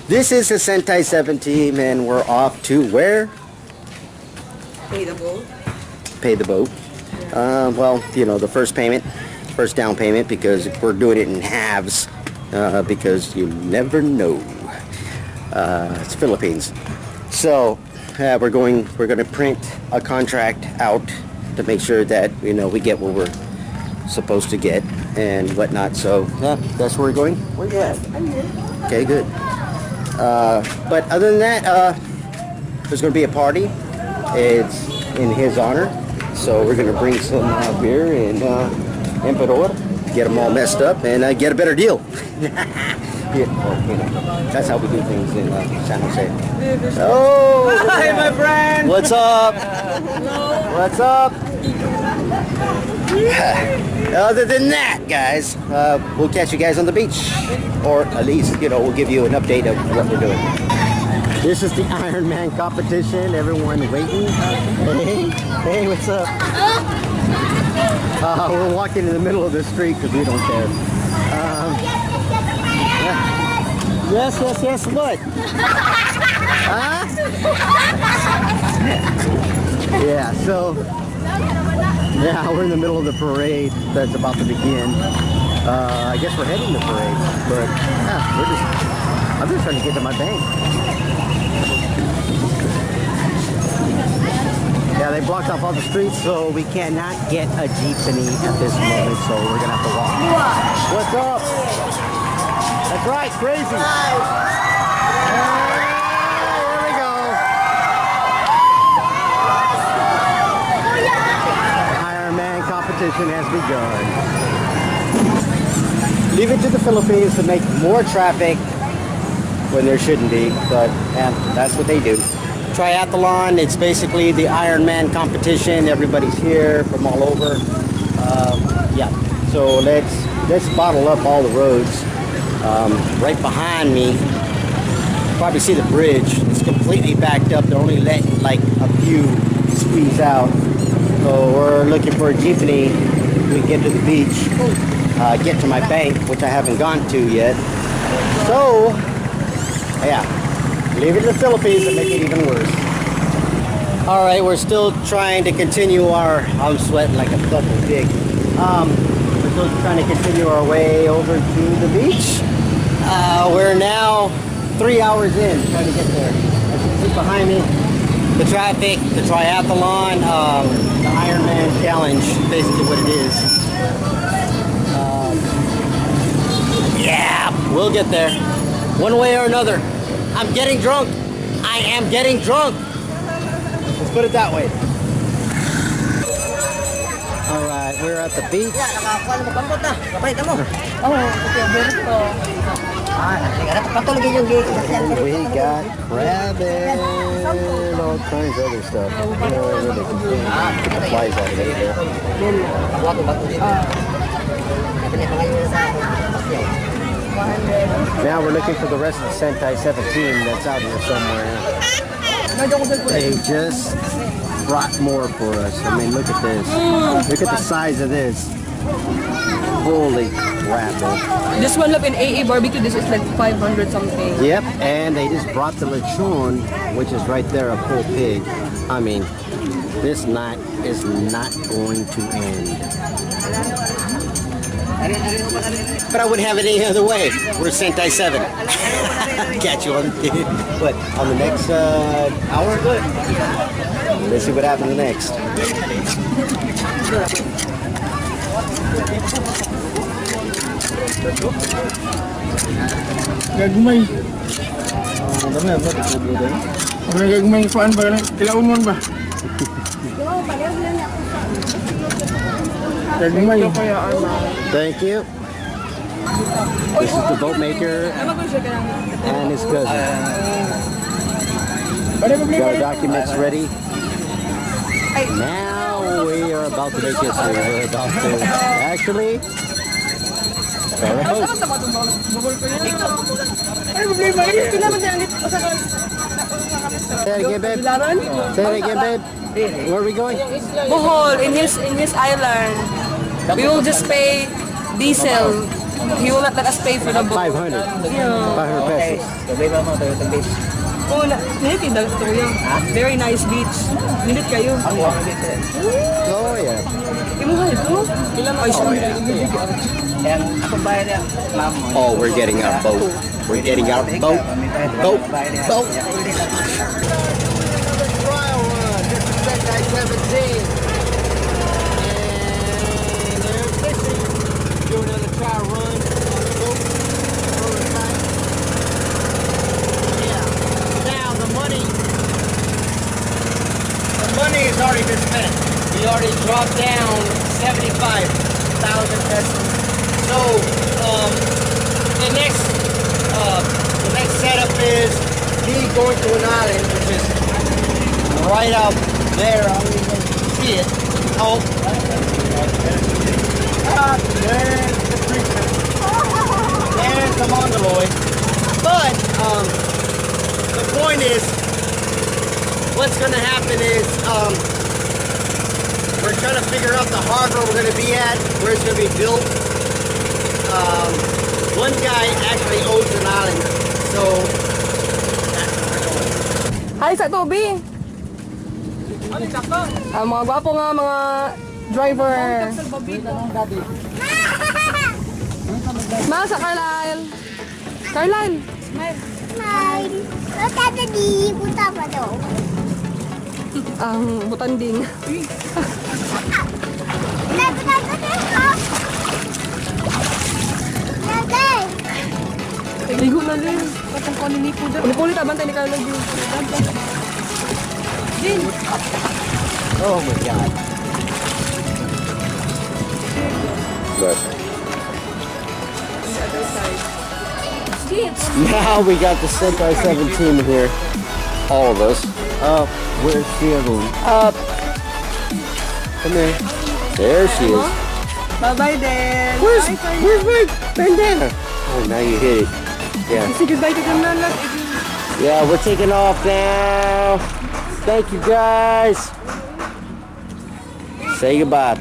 This is the Sentai 7 team, and we're off to where? Pay the boat. Pay the boat. Well, you know, the first down payment, because we're doing it in halves, because you never know. It's Philippines. So, we're going to print a contract out to make sure that, you know, we get what we're supposed to get and whatnot. So, yeah, that's where we're going. Where you at? Okay, good. But other than that, there's going to be a party. It's in his honor. So we're going to bring some beer and emperador, get them all messed up, and get a better deal. Yeah, well, you know, that's how we do things in San Jose. Oh, Hi, my friend. what's up? What's up? Other than that, guys, we'll catch you guys on the beach, or at least, you know, we'll give you an update of what we're doing. This is the Iron Man competition. Everyone waiting. Hey, what's up? We're walking in the middle of the street because we don't care. Yes, what? Huh? Yeah, so, yeah, we're in the middle of the parade that's about to begin. I guess we're heading the parade, but yeah, I'm just trying to get to my bank. Yeah, they blocked off all the streets, so we cannot get a jeepney at this moment, so we're gonna have to walk. What's up? That's right, crazy. Here we go. Iron Man competition has begun. Leave it to the Philippines to make more traffic when there shouldn't be, but that's what they do. Triathlon, it's basically the Iron Man competition. Everybody's here from all over. Yeah, so let's bottle up all the roads. Right behind me, you probably see the bridge. It's completely backed up. They're only letting like a few squeeze out. So we're looking for a jeepney. We get to the beach, get to my bank, which I haven't gone to yet. So, yeah. Leave it to the Philippines and make it even worse. Alright, we're still trying to continue I'm sweating like a fucking pig. We're still trying to continue our way over to the beach. We're now 3 hours in trying to get there. As you can see behind me, the traffic, the triathlon, the Iron Man challenge, basically what it is. Yeah, we'll get there. One way or another. I'm getting drunk. I am getting drunk. Let's put it that way. All right, we're at the beach. We got crab and all kinds of other stuff. The flies out of Now we're looking for the rest of the Sentai 17 that's out here somewhere. They just brought more for us. I mean, look at this. Look at the size of this. Holy crap. This one, look, in AA barbecue, this is like 500 something. Yep, and they just brought the lechon, which is right there, a full pig. I mean, this night is not going to end. But I wouldn't have it any other way. We're Sentai 7. Catch you on the next hour? Good. Let's see what happens next. Gagmay. Dami ba? Ang gagmay kuan ba? Kilaon mo ba? Gagmay. Thank you. This is the boat maker and his cousin. Got our documents ready. Now we are about to make history. We're about to actually start a boat. Say it again, babe. Say it again, babe. Where are we going? Bohol, in his island. We will just pay diesel He will not let us pay for the boat. 500. Yeah. 500 pesos. Sabay ba mo tayo sa beach? Oh, nindit kayo dito yun. Very nice beach. Nindit kayo. Ang wala beach rin. Oh, yeah. Imuha ito? Ilang ay siya. Yang ako bayad yan, ma'am. Oh, we're getting our boat. We're getting our boat. Boat. Boat. Trial run. This is Sector 17. And they're fishing. Do another trial run on the boat. Prototype. Yeah. Now the money has already been spent. We already dropped down 75,000 pesos. So the next setup is me going to an island, which is right out there. I don't even see it. Oh, there's the creature. There's the mongoloid. But the point is, what's going to happen is we're trying to figure out the harbor we're going to be at, where it's going to be built. One guy actually owns an island, so that's where we're going. Hi sa Toby. Mga gwapo nga mga driver. Masa Carlisle. Carlisle. Smile. Tadi punta pa daw. Ang butanding. Ligo na rin. Patang ko ni Nico dyan. Ulit abantay ni Carlo Jun. Jin. Oh my God. Good. Now we got the Sentai 17 here. All of us. Up. Where's the other one? Up. Come here. There she is. Bye-bye then. Where's my bandana? Oh, now you hit it. Yeah. Say goodbye to them na. Yeah, we're taking off now. Thank you guys. Say goodbye.